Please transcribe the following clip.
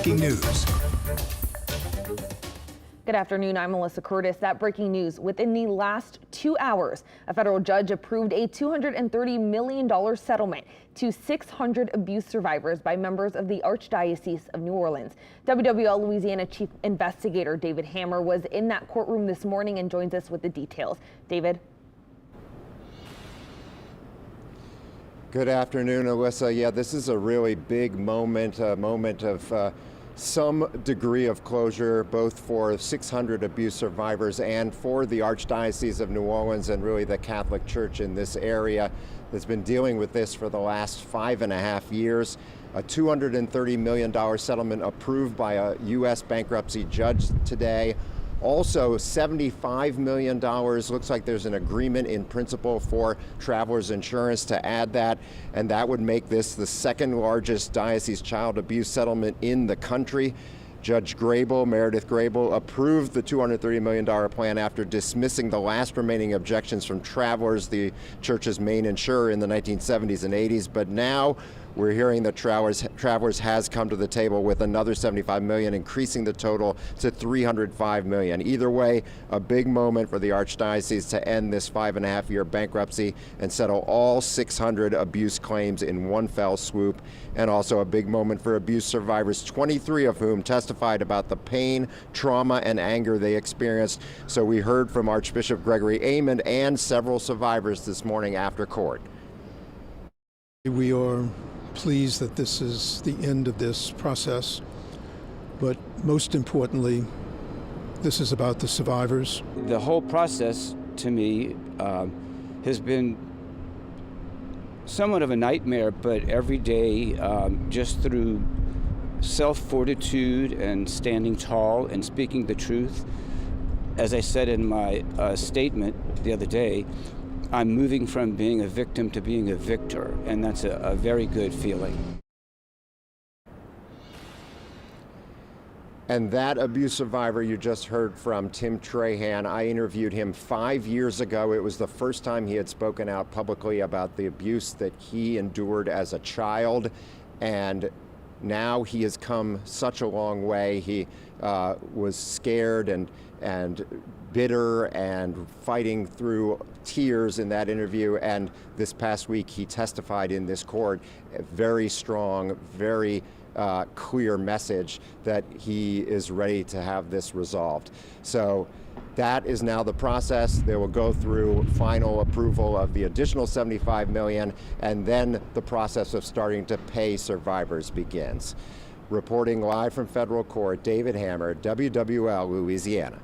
Breaking news. Good afternoon, I'm Melissa Curtis. That breaking news: within the last 2 hours, a federal judge approved a $230 million settlement to 600 abuse survivors by members of the Archdiocese of New Orleans. WWL Louisiana Chief Investigator David Hammer was in that courtroom this morning and joins us with the details. David. Good afternoon, Alyssa. Yeah, this is a really big moment, a moment of some degree of closure, both for 600 abuse survivors and for the Archdiocese of New Orleans and really the Catholic Church in this area that's been dealing with this for the last 5.5 years. A $230 million settlement approved by a U.S. bankruptcy judge today. Also, $75 million. Looks like there's an agreement in principle for Travelers Insurance to add that, and that would make this the second largest diocese child abuse settlement in the country. Judge Grable, Meredith Grable, approved the $230 million plan after dismissing the last remaining objections from Travelers, the church's main insurer, in the 1970s and 80s. But now we're hearing that Travelers has come to the table with another $75 million, increasing the total to $305 million. Either way, a big moment for the Archdiocese to end this 5.5-year bankruptcy and settle all 600 abuse claims in one fell swoop. And also a big moment for abuse survivors, 23 of whom testified about the pain, trauma, and anger they experienced. So we heard from Archbishop Gregory Aymond and several survivors this morning after court. We are pleased that this is the end of this process, but most importantly, this is about the survivors. The whole process, to me, has been somewhat of a nightmare, but every day, just through self-fortitude and standing tall and speaking the truth, as I said in my statement the other day, I'm moving from being a victim to being a victor, and that's a very good feeling. And that abuse survivor you just heard from, Tim Trahan, I interviewed him 5 years ago. It was the first time he had spoken out publicly about the abuse that he endured as a child, and now he has come such a long way. He was scared and bitter and fighting through tears in that interview, and this past week he testified in this court, a very strong, very clear message that he is ready to have this resolved. So that is now the process. They will go through final approval of the additional $75 million, and then the process of starting to pay survivors begins. Reporting live from federal court, David Hammer, WWL, Louisiana.